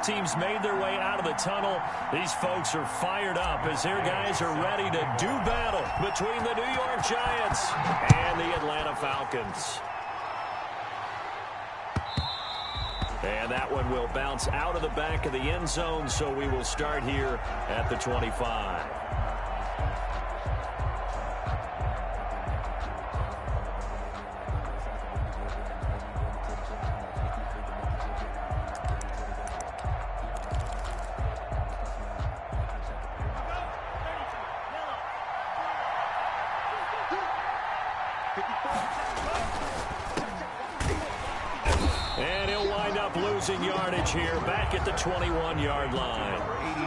teams made their way out of the tunnel. These folks are fired up as their guys are ready to do battle between the New York Giants and the Atlanta Falcons. And that one will bounce out of the back of the end zone, so we will start here at the 25. And he'll wind up losing yardage here back at the 21-yard line.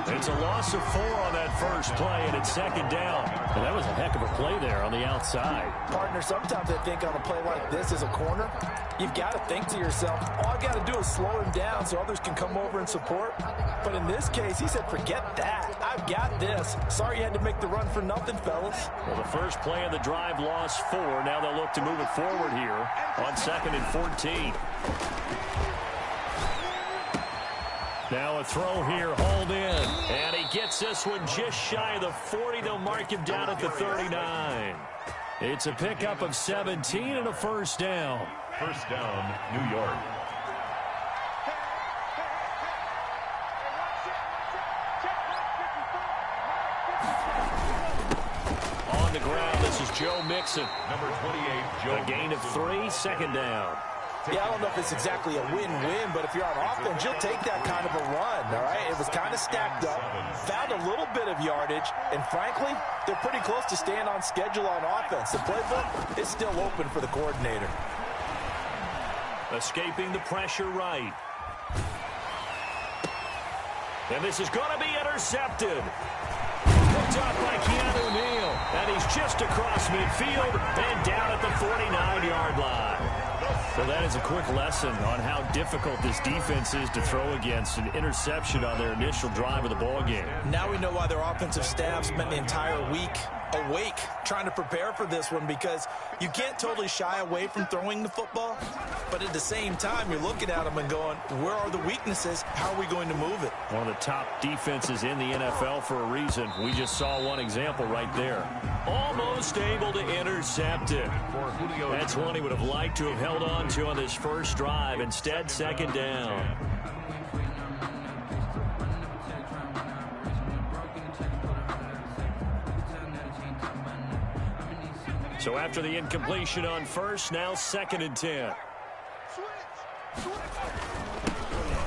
It's a loss of 4 on that first play, and it's second down. And that was a heck of a play there on the outside. Partner, sometimes I think on a play like this as a corner, you've got to think to yourself, all I got to do is slow him down so others can come over and support. But in this case, he said, forget that. I've got this. Sorry you had to make the run for nothing, fellas. Well, the first play of the drive lost 4. Now they'll look to move it forward here on 2nd and 14. Now a throw here, hauled in. And he gets this one just shy of the 40. They'll mark him down at the 39. It's a pickup of 17 and a first down. First down, New York. On the ground, this is Joe Mixon. Number 28, Joe. A gain of 3, second down. Yeah, I don't know if it's exactly a win-win, but if you're on offense, you'll take that kind of a run, all right? It was kind of stacked up, found a little bit of yardage, and frankly, they're pretty close to staying on schedule on offense. The playbook is still open for the coordinator. Escaping the pressure right. And this is going to be intercepted. Picked up by Keanu Neal, and he's just across midfield and down at the 49-yard line. So that is a quick lesson on how difficult this defense is to throw against. An interception on their initial drive of the ballgame. Now we know why their offensive staff spent the entire week awake trying to prepare for this one, because you can't totally shy away from throwing the football, but at the same time you're looking at them and going, where are the weaknesses? How are we going to move it? One of the top defenses in the NFL for a reason. We just saw one example right there. Almost able to intercept it. That's one he would have liked to have held on to on this first drive. Instead, second down. So after the incompletion on first, now 2nd and 10.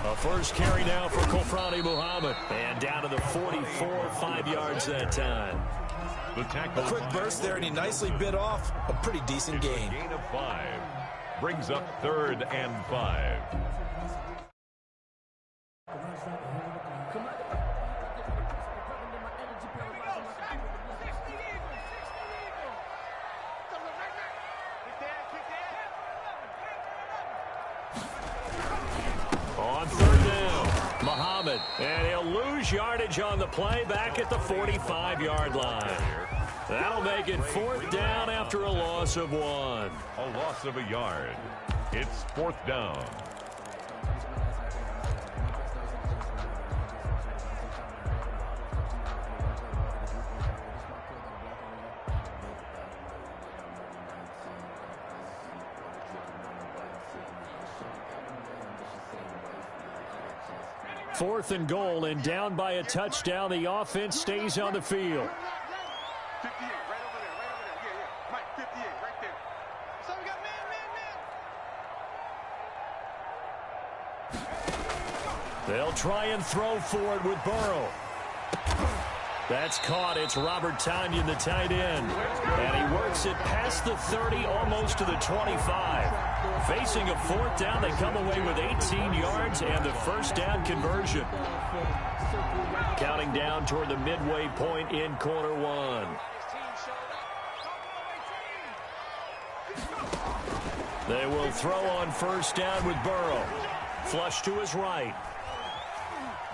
A first carry now for Kofrani Muhammad. And down to the 44, 5 yards that time. A quick burst there, and he nicely bit off a pretty decent gain. Gain of 5. Brings up 3rd and 5. On 3rd down, Muhammad. And he'll lose yardage on the play back at the 45-yard line. That'll make it 4th down after a loss of 1. A loss of a yard. It's 4th down. Fourth and goal, and down by a touchdown. The offense stays on the field. 58, right over there, yeah. Mike, 58, right there. So we got man. They'll try and throw for it with Burrow. That's caught. It's Robert Tonyan, the tight end. And he works it past the 30, almost to the 25. Facing a 4th down, they come away with 18 yards and the first down conversion. Counting down toward the midway point in quarter 1. They will throw on first down with Burrow. Flush to his right.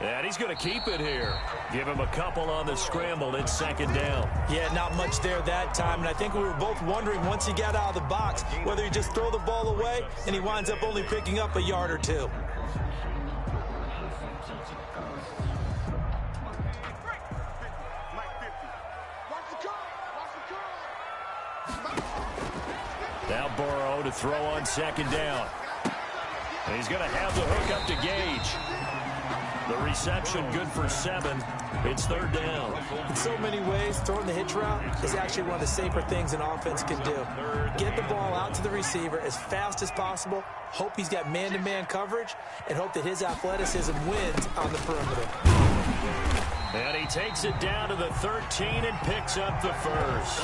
And he's going to keep it here. Give him a couple on the scramble. It's 2nd down. Yeah, not much there that time. And I think we were both wondering once he got out of the box whether he just throw the ball away and he winds up only picking up a yard or 2. Now Burrow to throw on second down. And he's going to have the hook up to Gage. The reception good for 7. It's third down. In so many ways, throwing the hitch route is actually one of the safer things an offense can do. Get the ball out to the receiver as fast as possible, hope he's got man-to-man coverage, and hope that his athleticism wins on the perimeter. And he takes it down to the 13 and picks up the first.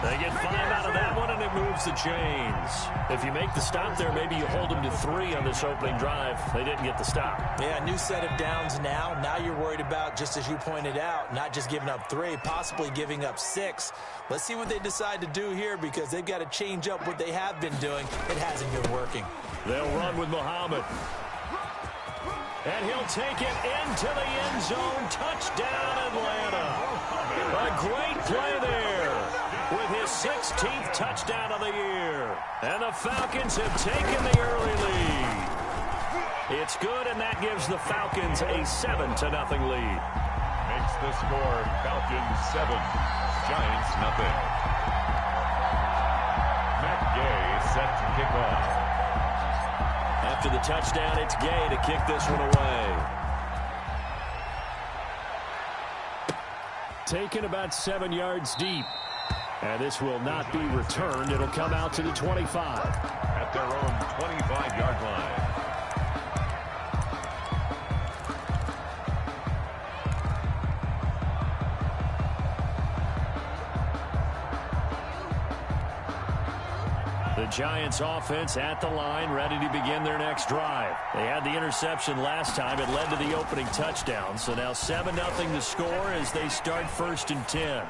They get 5 out of that one, and it moves the chains. If you make the stop there, maybe you hold them to 3 on this opening drive. They didn't get the stop. Yeah, new set of downs now. Now you're worried about, just as you pointed out, not just giving up 3, possibly giving up 6. Let's see what they decide to do here, because they've got to change up what they have been doing. It hasn't been working. They'll run with Muhammad. And he'll take it into the end zone. Touchdown, Atlanta. A great play there with his 16th touchdown of the year. And the Falcons have taken the early lead. It's good, and that gives the Falcons a 7-0 lead. Makes the score Falcons 7, Giants nothing. Matt Gay set to kick off. After the touchdown, it's Gay to kick this one away. Taken about 7 yards deep. And this will not be returned. It'll come out to the 25. At their own 25-yard line. The Giants offense at the line, ready to begin their next drive. They had the interception last time. It led to the opening touchdown. So now 7-0 to score as they start 1st and 10.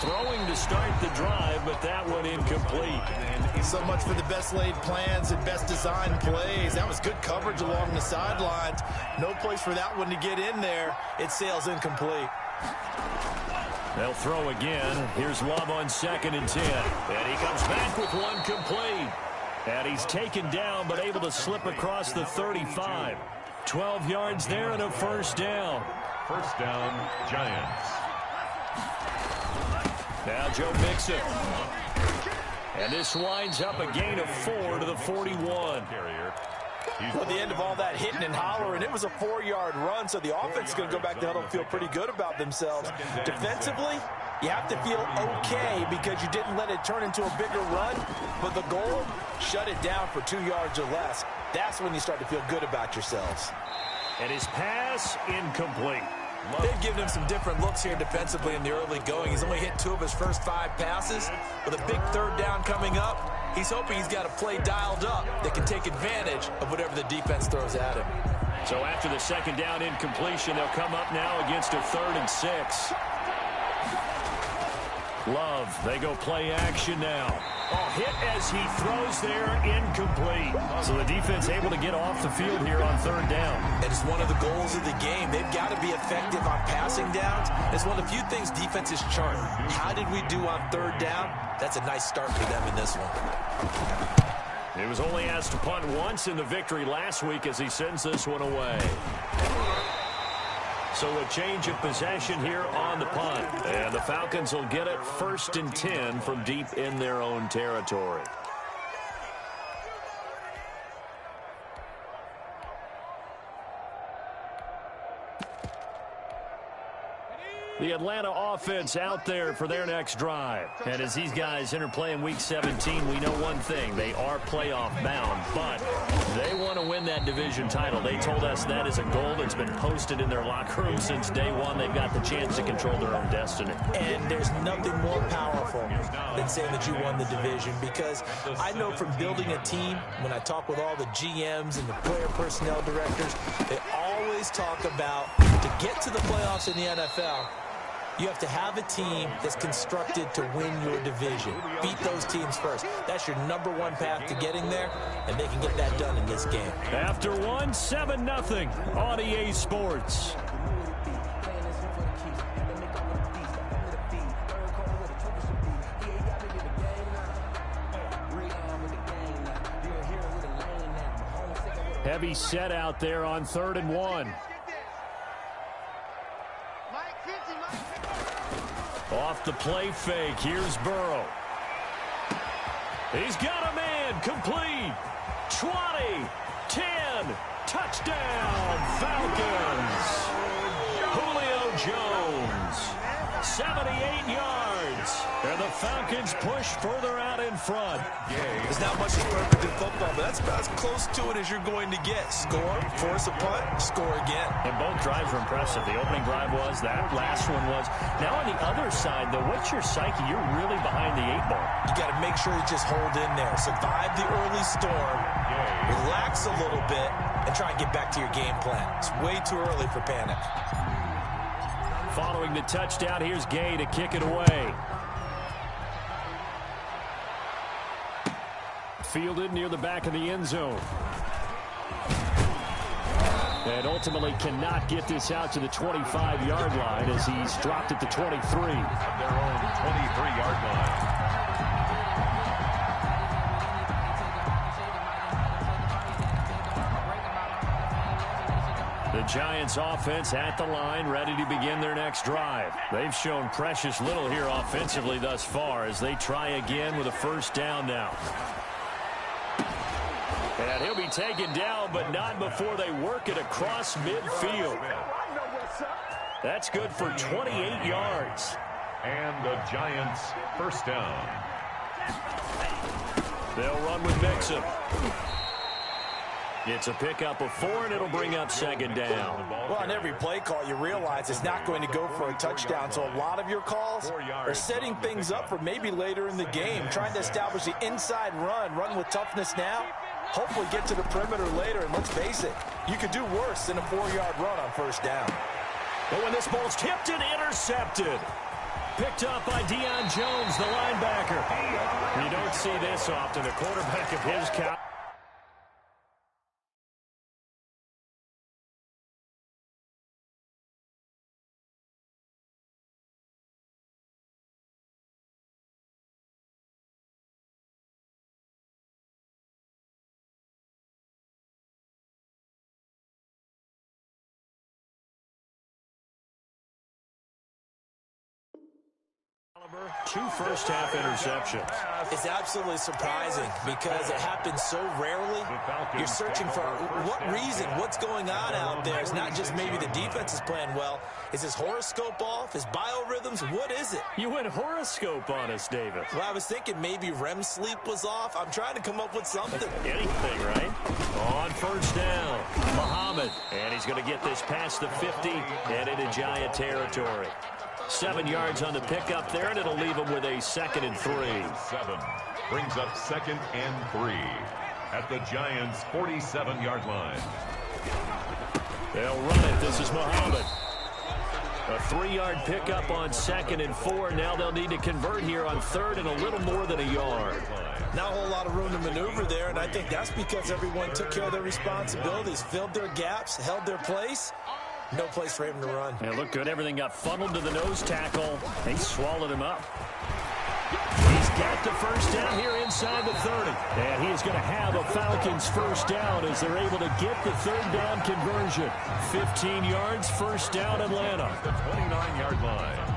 Throwing to start the drive, but that one incomplete. So much for the best laid plans and best designed plays. That was good coverage along the sidelines. No place for that one to get in there. It sails incomplete. They'll throw again. Here's Love on 2nd and 10. And he comes back with one complete. And he's taken down, but able to slip across the 35. 12 yards there and a first down. First down, Giants. Now Joe Mixon. And this winds up a gain of 4 to the 41. Well, at the end of all that hitting and hollering, it was a 4-yard run, so the offense is going to go back to the huddle and feel pretty good about themselves. Defensively, you have to feel okay because you didn't let it turn into a bigger run, but the goal, shut it down for 2 yards or less. That's when you start to feel good about yourselves. And his pass incomplete. They've given him some different looks here defensively in the early going. He's only hit 2 of his first 5 passes. With a big 3rd down coming up, he's hoping he's got a play dialed up that can take advantage of whatever the defense throws at him. So after the 2nd down incompletion, they'll come up now against a 3rd and 6. Love, they go play action now. Oh, hit as he throws there, incomplete. So the defense able to get off the field here on 3rd down. And it's one of the goals of the game. They've got to be effective on passing downs. It's one of the few things defenses chart. How did we do on 3rd down? That's a nice start for them in this one. He was only asked to punt once in the victory last week as he sends this one away. So a change of possession here on the punt. And the Falcons will get it 1st and 10 from deep in their own territory. The Atlanta offense out there for their next drive. And as these guys interplay in Week 17, we know one thing. They are playoff bound, but they want to win that division title. They told us that is a goal that's been posted in their locker room since day one. They've got the chance to control their own destiny. And there's nothing more powerful than saying that you won the division, because I know from building a team, when I talk with all the GMs and the player personnel directors, they always talk about to get to the playoffs in the NFL, you have to have a team that's constructed to win your division. Beat those teams first. That's your #1 path to getting there, and they can get that done in this game. After one, 7-0 on EA Sports. Heavy set out there on 3rd and 1. Off the play fake, here's Burrow. He's got a man, complete. 20, 10, touchdown, Falcons. Julio Jones, 78 yards. And the Falcons push further out in front. There's not much that's perfect in football, but that's about as close to it as you're going to get. Score, force a punt, score again. And both drives were impressive. The opening drive was, that last one was. Now on the other side, though, what's your psyche? You're really behind the 8-ball. You got to make sure you just hold in there. Survive the early storm, relax a little bit, and try and get back to your game plan. It's way too early for panic. Following the touchdown, here's Gay to kick it away. Fielded near the back of the end zone. And ultimately cannot get this out to the 25-yard line as he's dropped at the 23. At their own 23-yard line. The Giants offense at the line, ready to begin their next drive. They've shown precious little here offensively thus far as they try again with a first down now. And he'll be taken down, but not before they work it across midfield. That's good for 28 yards. And the Giants first down. They'll run with Mixon. It's a pickup of 4, and it'll bring up second down. Well, on every play call, you realize it's not going to go for a touchdown, so a lot of your calls are setting things up for maybe later in the game, trying to establish the inside run with toughness now, hopefully get to the perimeter later, and let's face it, you could do worse than a 4-yard run on first down. But when this ball's tipped and intercepted, picked up by Deion Jones, the linebacker. You don't see this often, a quarterback of his caliber. Two first-half interceptions. It's absolutely surprising because it happens so rarely. You're searching for what reason, what's going on out there. It's not just maybe the defense is playing well. Is his horoscope off? His biorhythms? What is it? You went horoscope on us, Davis. Well, I was thinking maybe REM sleep was off. I'm trying to come up with something. Anything, right? On first down, Muhammad. And he's going to get this past the 50 and into Giant territory. 7 yards on the pickup there, and it'll leave him with a 2nd and 3. 7 brings up 2nd and 3 at the Giants' 47-yard line. They'll run it. This is Muhammad. A 3-yard pickup on 2nd and 4. Now they'll need to convert here on 3rd and a little more than a yard. Not a whole lot of room to maneuver there, and I think that's because everyone took care of their responsibilities, filled their gaps, held their place. No place for him to run. It looked good. Everything got funneled to the nose tackle. They swallowed him up. He's got the first down here inside the 30. And he is going to have a Falcons first down as they're able to get the 3rd down conversion. 15 yards, first down, Atlanta. The 29-yard line.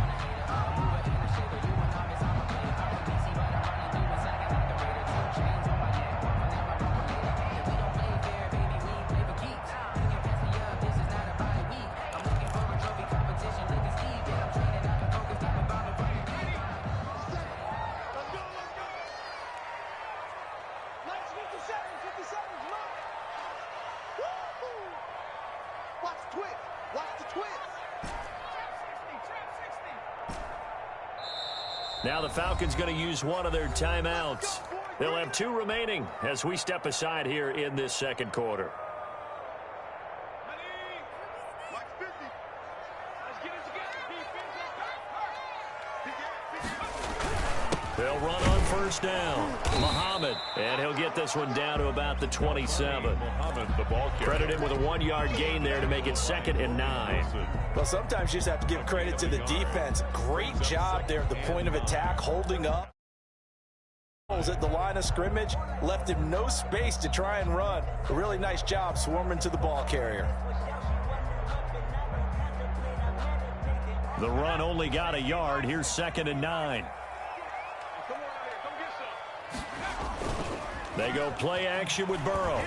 Now the Falcons going to use one of their timeouts. They'll have 2 remaining as we step aside here in this second quarter. They'll run on first down. Muhammad, and he'll get this one down to about the 27. Muhammad, the ball carrier. Credit him with a 1-yard gain there to make it 2nd and 9. Well, sometimes you just have to give credit to the defense. Great job there at the point of attack, holding up. At the line of scrimmage, left him no space to try and run. A really nice job swarming to the ball carrier. The run only got a yard. Here's 2nd and 9. They go play action with Burrow.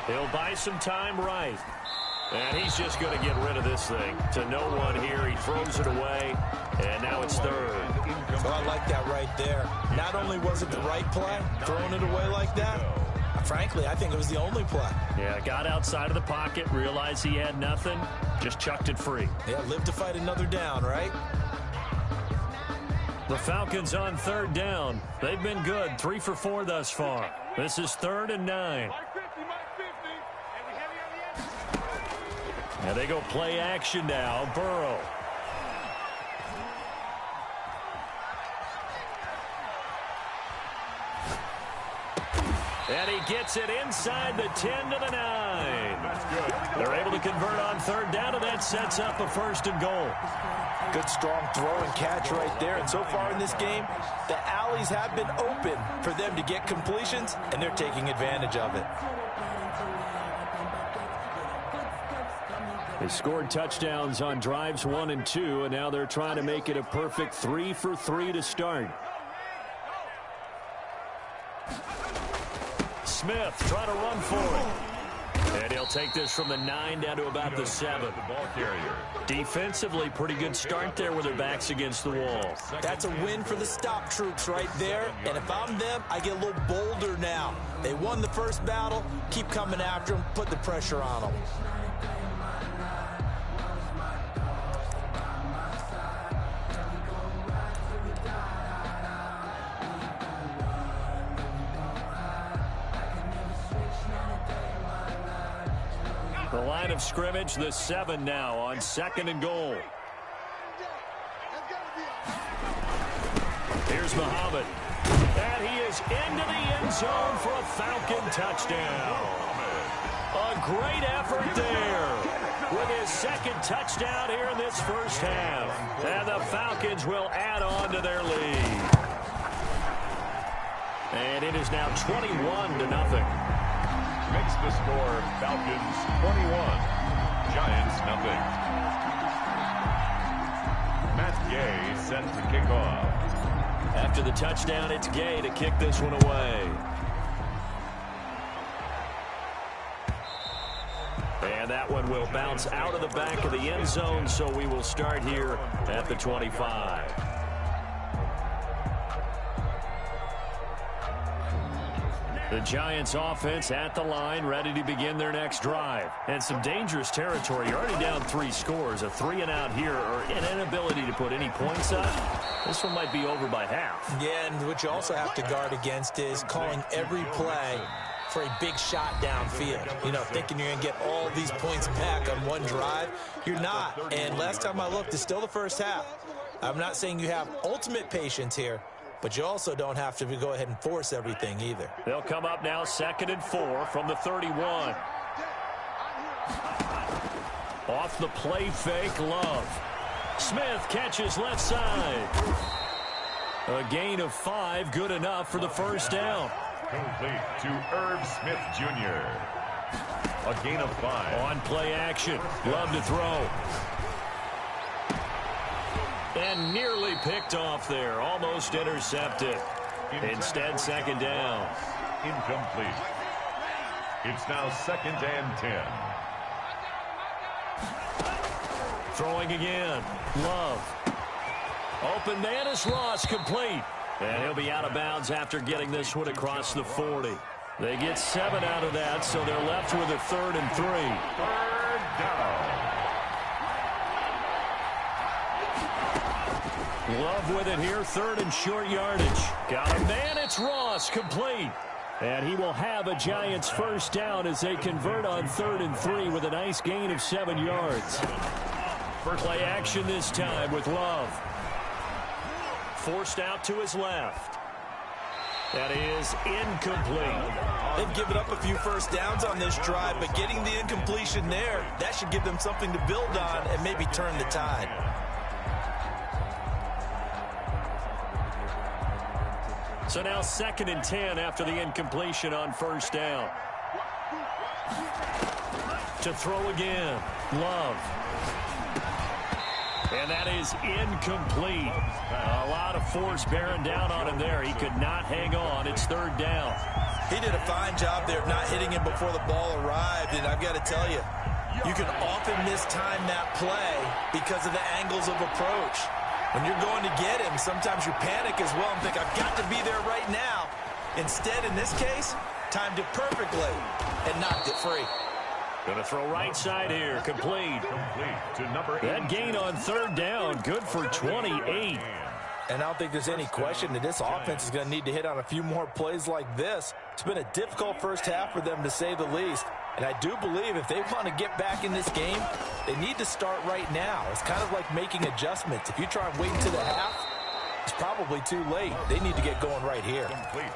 He'll buy some time right. And he's just going to get rid of this thing. To no one here. He throws it away. And now it's 3rd. So I like that right there. Not only was it the right play, throwing it away like that, frankly, I think it was the only play. Yeah, got outside of the pocket, realized he had nothing, just chucked it free. Yeah, live to fight another down, right? The Falcons on 3rd down. They've been good, 3 for 4 thus far. This is 3rd and 9. And they go play action now. Burrow. And he gets it inside the 10 to the 9. That's good. They're able to convert on 3rd down, and that sets up a 1st and goal. Good, strong throw and catch right there. And so far in this game, the alleys have been open for them to get completions, and they're taking advantage of it. They scored touchdowns on drives 1 and 2, and now they're trying to make it a perfect 3 for 3 to start. Smith trying to run for it. And he'll take this from the 9 down to about the 7. The ball carrier. Defensively, pretty good start there with their backs against the wall. That's a win for the stop troops right there. And if I'm them, I get a little bolder now. They won the first battle. Keep coming after them. Put the pressure on them. The line of scrimmage, the 7 now on 2nd and goal. Here's Muhammad. And he is into the end zone for a Falcon touchdown. A great effort there with his 2nd touchdown here in this first half. And the Falcons will add on to their lead. And it is now 21-0. Makes the score Falcons 21, Giants nothing. Matt Gay set to kick off. After the touchdown, it's Gay to kick this one away. And that one will bounce out of the back of the end zone, so we will start here at the 25. The Giants offense at the line, ready to begin their next drive. And some dangerous territory. You're already down 3 scores. A 3-and-out here, or an inability to put any points up. This one might be over by half. Yeah, and what you also have to guard against is calling every play for a big shot downfield. You know, thinking you're going to get all these points back on one drive. You're not. And last time I looked, it's still the first half. I'm not saying you have ultimate patience here, but you also don't have to go ahead and force everything either. They'll come up now 2nd and 4 from the 31. Off the play fake, Love. Smith catches left side. A gain of 5, good enough for the first down. Complete to Irv Smith Jr. A gain of 5. On play action, Love to throw. And nearly picked off there. Almost intercepted. Instead, 2nd down. Incomplete. It's now 2nd and 10. Throwing again. Love. Open man is Ross, complete. And he'll be out of bounds after getting this one across the 40. They get 7 out of that, so they're left with a 3rd and 3. 3rd down. Love with it here, 3rd and short yardage. Got a man, it's Ross, complete. And he will have a Giants first down as they convert on 3rd and 3 with a nice gain of 7 yards. First play action this time with Love. Forced out to his left. That is incomplete. They've given up a few first downs on this drive, but getting the incompletion there, that should give them something to build on and maybe turn the tide. So now 2nd and 10 after the incompletion on first down. To throw again, Love. And that is incomplete. A lot of force bearing down on him there. He could not hang on. It's third down. He did a fine job there of not hitting him before the ball arrived. And I've got to tell you, you can often mistime that play because of the angles of approach. When you're going to get him, sometimes you panic as well and think, I've got to be there right now. Instead, in this case, timed it perfectly and knocked it free. Going to throw right side here. Complete. To number 8. That gain on third down. Good for 28. And I don't think there's any question that this offense is going to need to hit on a few more plays like this. It's been a difficult first half for them, to say the least. And I do believe if they want to get back in this game, they need to start right now. It's kind of like making adjustments. If you try and wait until the half, it's probably too late. They need to get going right here.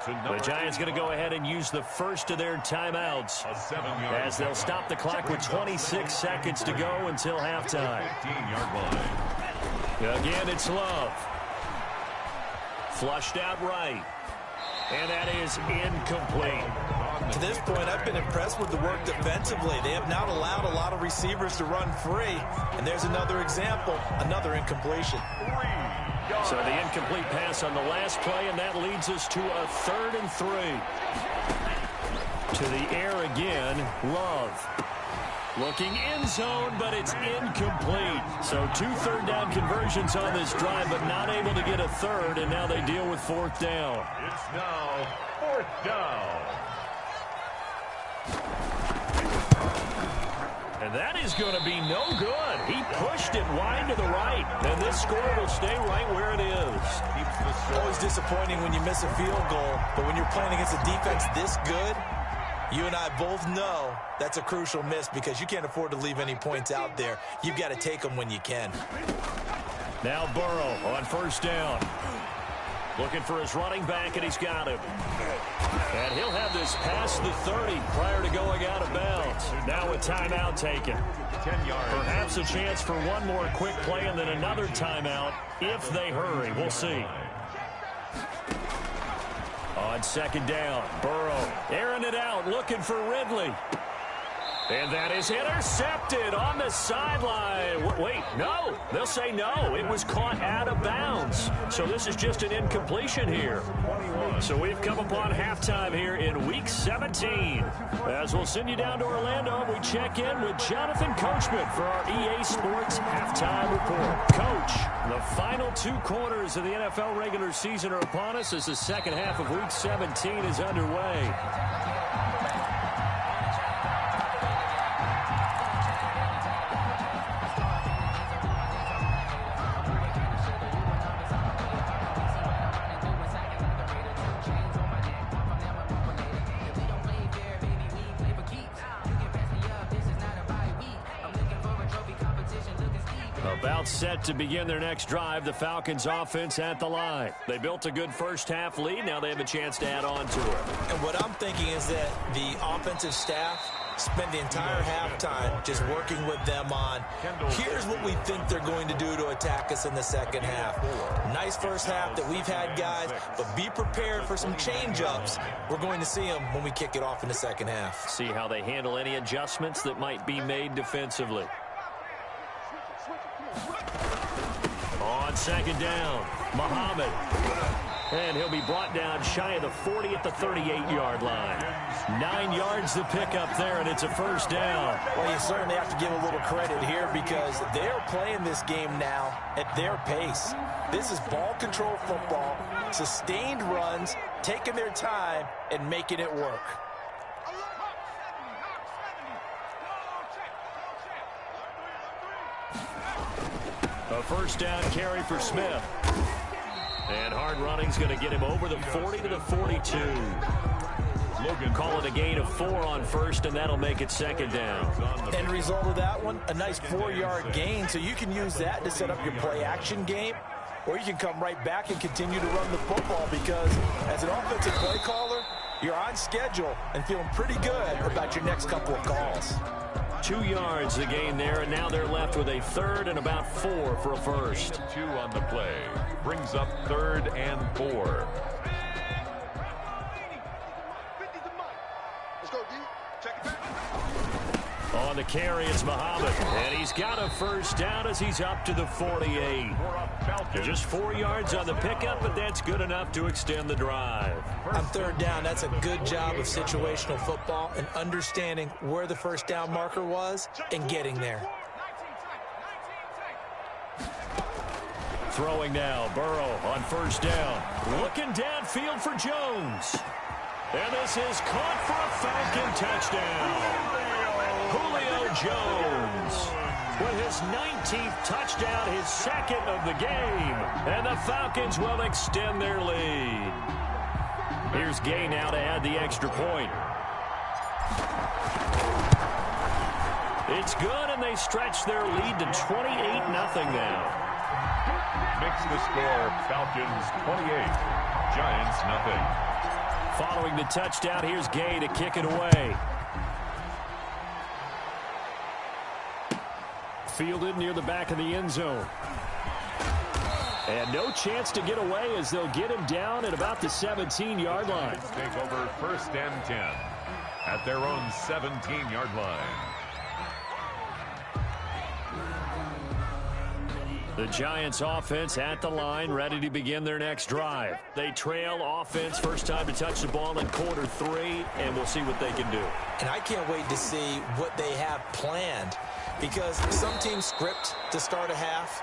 The Giants going to go ahead and use the first of their timeouts as they'll stop the clock with 26 seconds to go until halftime. 15-yard line. Again, it's Love. Flushed out right. And that is incomplete. To this point, I've been impressed with the work defensively. They have not allowed a lot of receivers to run free. And there's another example, another incompletion. So the incomplete pass on the last play, and that leads us to a 3rd and 3. To the air again, Love. Looking end zone, but it's incomplete. So 2 third down conversions on this drive, but not able to get a third, and now they deal with 4th down. It's now 4th down. And that is going to be no good. He pushed it wide to the right, and this score will stay right where it is. Always disappointing when you miss a field goal, but when you're playing against a defense this good, you and I both know that's a crucial miss because you can't afford to leave any points out there. You've got to take them when you can. Now Burrow on 1st down. Looking for his running back, and he's got him. And he'll have this past the 30 prior to going out of bounds. Now a timeout taken. 10 yards. Perhaps a chance for one more quick play and then another timeout if they hurry. We'll see. On 2nd down, Burrow airing it out, looking for Ridley. And that is intercepted on the sideline. Wait, no. They'll say no. It was caught out of bounds. So this is just an incompletion here. So we've come upon halftime here in Week 17. As we'll send you down to Orlando, we check in with Jonathan Coachman for our EA Sports Halftime Report. Coach, the final 2 quarters of the NFL regular season are upon us as the second half of Week 17 is underway. About set to begin their next drive, the Falcons offense at the line. They built a good first half lead. Now they have a chance to add on to it. And what I'm thinking is that the offensive staff spend the entire halftime just working with them on, here's what we think they're going to do to attack us in the second half. Nice first half that we've had, guys, but be prepared for some change-ups. We're going to see them when we kick it off in the second half. See how they handle any adjustments that might be made defensively. On 2nd down, Muhammad. And he'll be brought down shy of the 40 at the 38-yard line. 9 yards to pick up there, and it's a 1st down. Well, you certainly have to give a little credit here because they're playing this game now at their pace. This is ball control football, sustained runs, taking their time, and making it work. A 1st down carry for Smith. And hard running's going to get him over the 40 to the 42. Logan call it a gain of 4 on 1st, and that'll make it 2nd down. End result of that one, a nice 4-yard gain, so you can use that to set up your play-action game, or you can come right back and continue to run the football because as an offensive play caller, you're on schedule and feeling pretty good about your next couple of calls. 2 yards the gain there, and now they're left with a 3rd and about 4 for a 1st. 2 on the play. Brings up 3rd and 4. On the carry, it's Muhammad. And he's got a first down as he's up to the 48. Just 4 yards on the pickup, but that's good enough to extend the drive. On third down, that's a good job of situational football and understanding where the first down marker was and getting there. Throwing now, Burrow on first down. Looking downfield for Jones. And this is caught for a Falcon touchdown. Julio Jones with his 19th touchdown, his second of the game. And the Falcons will extend their lead. Here's Gay now to add the extra point. It's good, and they stretch their lead to 28-0 now. Makes the score Falcons 28, Giants nothing. Following the touchdown, here's Gay to kick it away. Fielded near the back of the end zone. And no chance to get away as they'll get him down at about the 17-yard line. Take over first and 10 at their own 17-yard line. The Giants offense at the line, ready to begin their next drive. They trail offense, first time to touch the ball in quarter 3, and we'll see what they can do. And I can't wait to see what they have planned, because some teams script to start a half.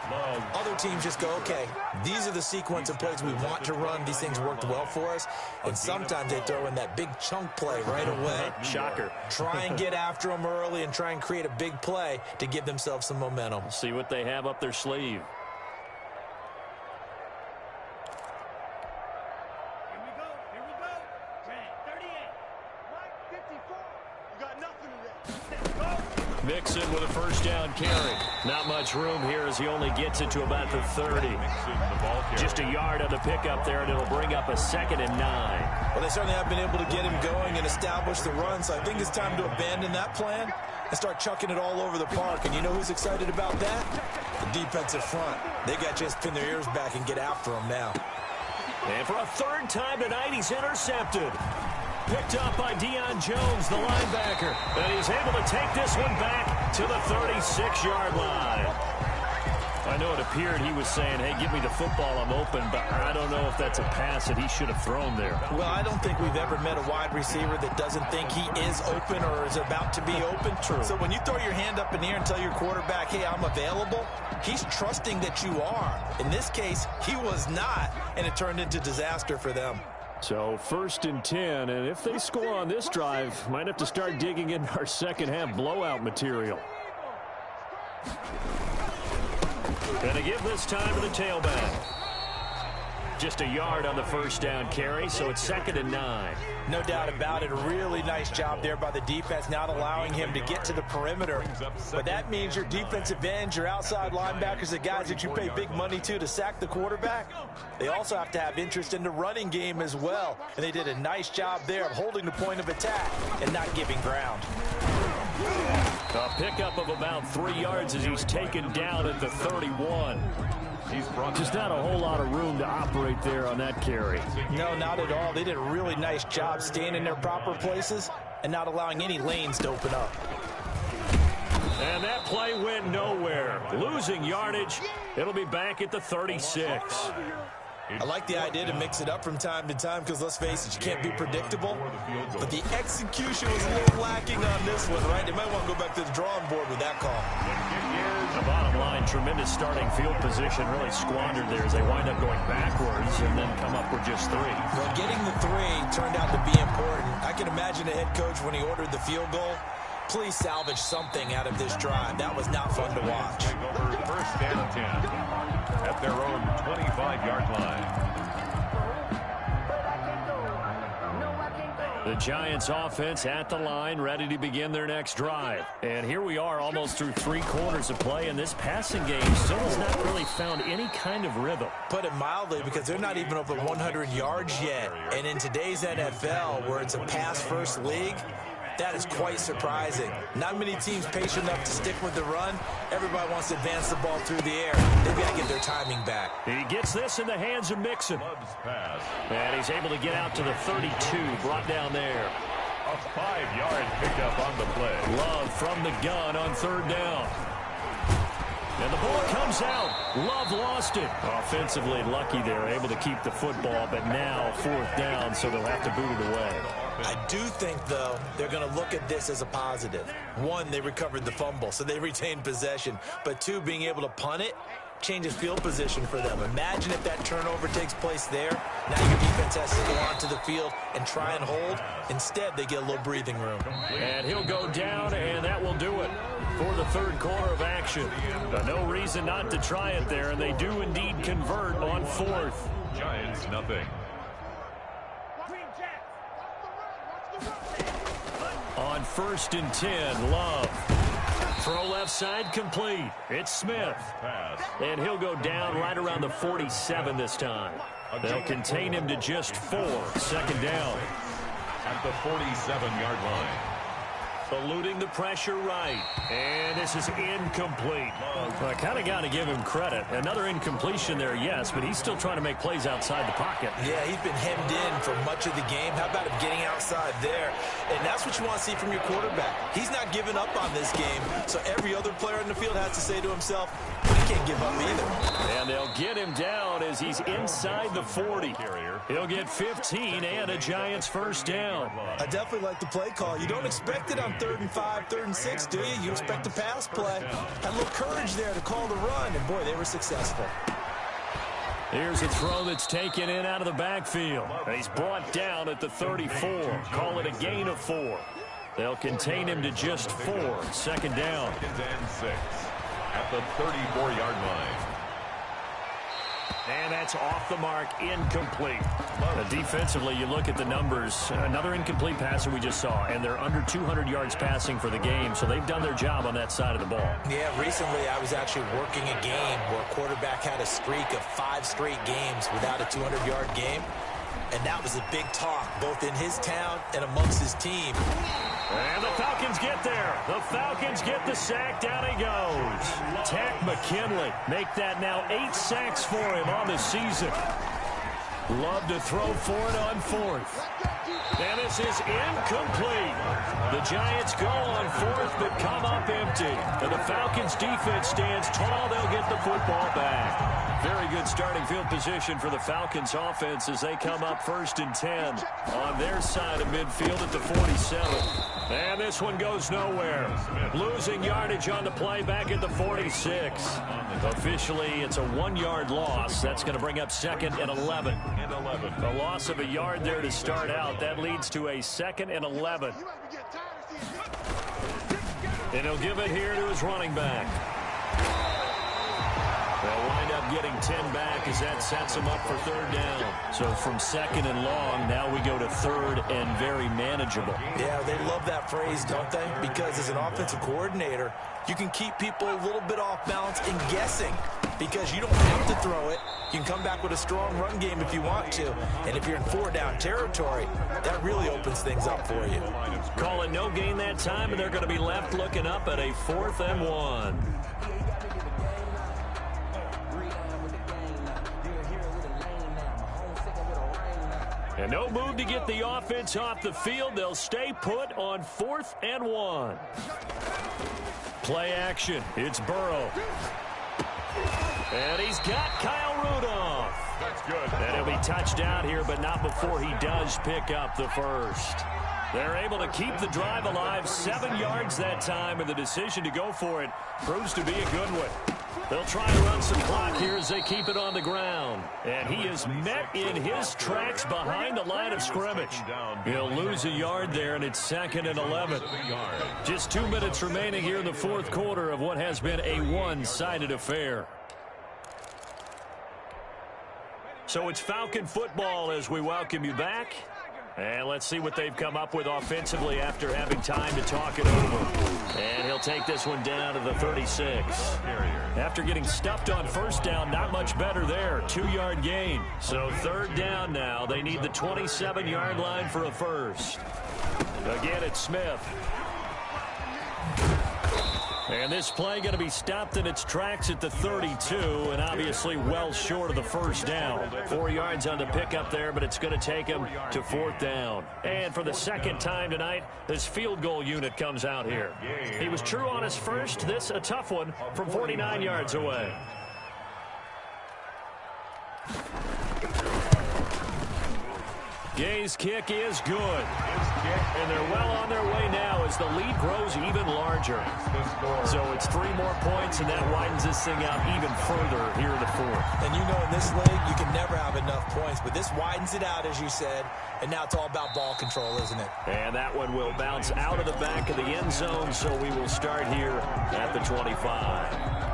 Other teams just go, okay, these are the sequence of plays we want to run. These things worked well for us. And sometimes they throw in that big chunk play right away. Shocker. Try and get after them early and try and create a big play to give themselves some momentum. See what they have up their sleeve. Mixon with a first down carry. Not much room here as he only gets it to about the 30. Just a yard on the pickup there, and it'll bring up a 2nd and 9. Well, they certainly have been able to get him going and establish the run, so I think it's time to abandon that plan and start chucking it all over the park. And you know who's excited about that? The defensive front. They got just pin their ears back and get after him now. And for a third time tonight, he's intercepted. Picked up by Deion Jones, the linebacker. And he's able to take this one back to the 36-yard line. I know it appeared he was saying, hey, give me the football, I'm open, but I don't know if that's a pass that he should have thrown there. Well, I don't think we've ever met a wide receiver that doesn't think he is open or is about to be open. True. So when you throw your hand up in the air and tell your quarterback, hey, I'm available, he's trusting that you are. In this case, he was not, and it turned into disaster for them. So 1st and 10, and if they score on this drive, might have to start digging in our second half blowout material. Gonna give this time to the tailback. Just a yard on the first down carry, so it's 2nd and 9. No doubt about it. A really nice job there by the defense, not allowing him to get to the perimeter. But that means your defensive ends, your outside linebackers, the guys that you pay big money to sack the quarterback, they also have to have interest in the running game as well. And they did a nice job there of holding the point of attack and not giving ground. A pickup of about 3 yards as he's taken down at the 31. Just not a whole lot of room to operate there on that carry. No, not at all. They did a really nice job staying in their proper places and not allowing any lanes to open up. And that play went nowhere. Losing yardage. It'll be back at the 36. I like the idea to mix it up from time to time because, let's face it, you can't be predictable. But the execution was a little lacking on this one, right? They might want to go back to the drawing board with that call. The bottom line, tremendous starting field position, really squandered there as they wind up going backwards and then come up with just 3. Well, getting the 3 turned out to be important. I can imagine the head coach when he ordered the field goal. Please salvage something out of this drive. That was not fun to watch. Take over 1st and 10 at their own 25-yard line. The Giants offense at the line, ready to begin their next drive. And here we are almost through 3 quarters of play, and this passing game still has not really found any kind of rhythm. Put it mildly, because they're not even over 100 yards yet. And in today's NFL, where it's a pass-first league, that is quite surprising. Not many teams patient enough to stick with the run. Everybody wants to advance the ball through the air. They've got to get their timing back. He gets this in the hands of Mixon. And he's able to get out to the 32, brought down there. 5-yard pickup on the play. Love from the gun on third down. And the ball comes out. Love lost it. Offensively lucky they're able to keep the football, but now fourth down, so they'll have to boot it away. I do think, though, they're going to look at this as a positive. One, they recovered the fumble, so they retained possession. But two, being able to punt it changes field position for them. Imagine if that turnover takes place there. Now your defense has to go onto the field and try and hold. Instead, they get a little breathing room. And he'll go down, and that will do it for the third quarter of action. No reason not to try it there, and they do indeed convert on fourth. Giants nothing. On 1st and 10, Love. Throw left side complete. It's Smith. Pass. And he'll go down right around the 47 this time. They'll contain him to just 4. Second down. At the 47-yard line. Eluding the pressure right. And this is incomplete. I kind of got to give him credit. Another incompletion there, yes, but he's still trying to make plays outside the pocket. Yeah, he's been hemmed in for much of the game. How about him getting outside there? And that's what you want to see from your quarterback. He's not giving up on this game, so every other player in the field has to say to himself, he can't give up either. And they'll get him down as he's inside the 40. He'll get 15 and a Giants first down. I definitely like the play call. You don't expect it on 3rd and 5, 3rd and 6, do you? You expect a pass play. Had a little courage there to call the run, and boy, they were successful. Here's a throw that's taken in out of the backfield. He's brought down at the 34. Call it a gain of 4. They'll contain him to just 4. Second down. 2nd and 6. At the 34-yard line. And that's off the mark, incomplete. Defensively, you look at the numbers. Another incomplete passer we just saw, and they're under 200 yards passing for the game, so they've done their job on that side of the ball. Yeah, recently I was actually working a game where a quarterback had a streak of 5 straight games without a 200-yard game, and that was a big talk, both in his town and amongst his team. And the Falcons get there. The Falcons get the sack. Down he goes. Tack McKinley make that now 8 sacks for him on the season. Love to throw for it on 4th. And this is incomplete. The Giants go on 4th but come up empty. And the Falcons defense stands tall. They'll get the football back. Very good starting field position for the Falcons offense as they come up 1st and 10 on their side of midfield at the 47. And this one goes nowhere. Losing yardage on the play back at the 46. Officially, it's a 1-yard loss. That's going to bring up 2nd and 11. A loss of a yard there to start out. That leads to a 2nd and 11. And he'll give it here to his running back. They'll wind up getting 10 back as that sets them up for 3rd down. So from 2nd and long, now we go to 3rd and very manageable. Yeah, they love that phrase, don't they? Because as an offensive coordinator, you can keep people a little bit off balance and guessing because you don't have to throw it. You can come back with a strong run game if you want to. And if you're in 4-down territory, that really opens things up for you. Call it no gain that time, and they're going to be left looking up at a 4th and 1. And no move to get the offense off the field. They'll stay put on 4th and 1. Play action. It's Burrow. And he's got Kyle Rudolph. That's good. And he'll be touched out here, but not before he does pick up the first. They're able to keep the drive alive. 7 yards that time, and the decision to go for it proves to be a good one. They'll try to run some clock here as they keep it on the ground. And he is met in his tracks behind the line of scrimmage. He'll lose a yard there, and it's 2nd and 11. Just 2 minutes remaining here in the 4th quarter of what has been a one-sided affair. So it's Falcon football as we welcome you back. And let's see what they've come up with offensively after having time to talk it over. And he'll take this one down to the 36. After getting stuffed on 1st down, not much better there. 2-yard gain. So 3rd down now. They need the 27-yard line for a first. Again, it's Smith. And this play going to be stopped in its tracks at the 32, and obviously well short of the first down. 4 yards on the pickup there, but it's going to take him to 4th down. And for the second time tonight, this field goal unit comes out here. He was true on his first. This a tough one from 49 yards away. Gay's kick is good. And they're well on their way now as the lead grows even larger. So it's 3 more points, and that widens this thing out even further here in the 4th. And you know in this league, you can never have enough points, but this widens it out, as you said, and now it's all about ball control, isn't it? And that one will bounce out of the back of the end zone, so we will start here at the 25.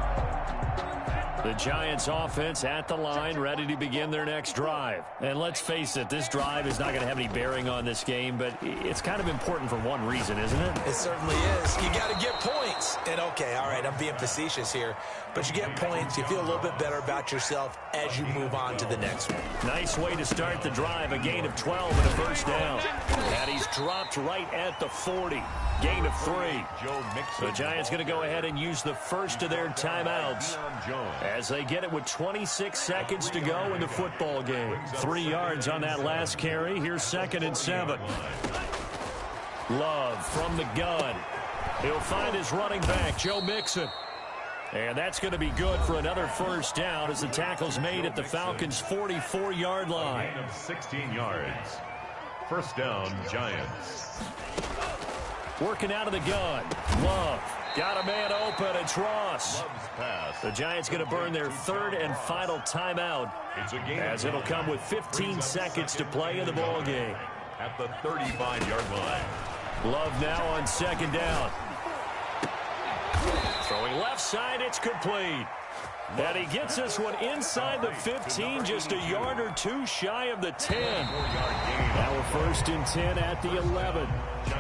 The Giants offense at the line, ready to begin their next drive. And let's face it, this drive is not going to have any bearing on this game, but it's kind of important for one reason, isn't it? It certainly is. You got to get points. And okay, all right, I'm being facetious here, but you get points, you feel a little bit better about yourself as you move on to the next one. Nice way to start the drive, a gain of 12 and a first down. And he's dropped right at the 40. Gain of 3. The Giants going to go ahead and use the first of their timeouts as they get it with 26 seconds to go in the football game. 3 yards on that last carry. Here's 2nd and 7. Love from the gun. He'll find his running back, Joe Mixon. And that's going to be good for another first down as the tackle's made at the Falcons' 44-yard line. 16 yards. First down, Giants. Working out of the gun. Love. Got a man open. It's Ross. The Giants going to burn their 3rd and final timeout as it'll come with 15 seconds to play in the ball game. At the 35-yard line. Love now on 2nd down. Throwing left side. It's complete. And he gets this one inside the 15, just a yard or 2 shy of the 10. Now 1st and 10 at the 11.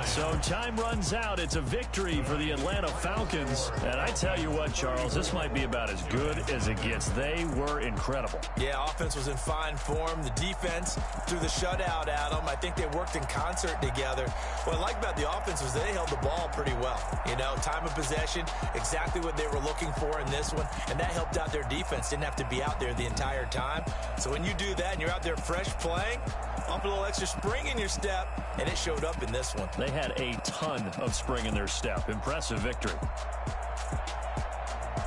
So time runs out. It's a victory for the Atlanta Falcons. And I tell you what, Charles, this might be about as good as it gets. They were incredible. Yeah, offense was in fine form. The defense threw the shutout at them. I think they worked in concert together. What I like about the offense was they held the ball pretty well. You know, time of possession, exactly what they were looking for in this one. And that helped out their defense. Didn't have to be out there the entire time. So when you do that and you're out there fresh playing, up a little extra spring in your step, and it showed up in this one. They had a ton of spring in their step. Impressive victory.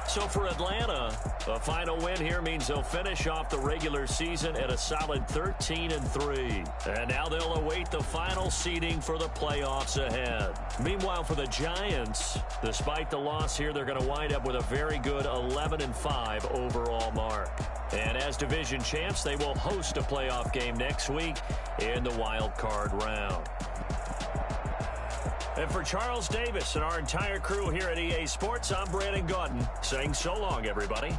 So for Atlanta, a final win here means they'll finish off the regular season at a solid 13-3. And now they'll await the final seeding for the playoffs ahead. Meanwhile, for the Giants, despite the loss here, they're going to wind up with a very good 11-5 overall mark. And as division champs, they will host a playoff game next week in the wild card round. And for Charles Davis and our entire crew here at EA Sports, I'm Brandon Gaudin saying so long, everybody.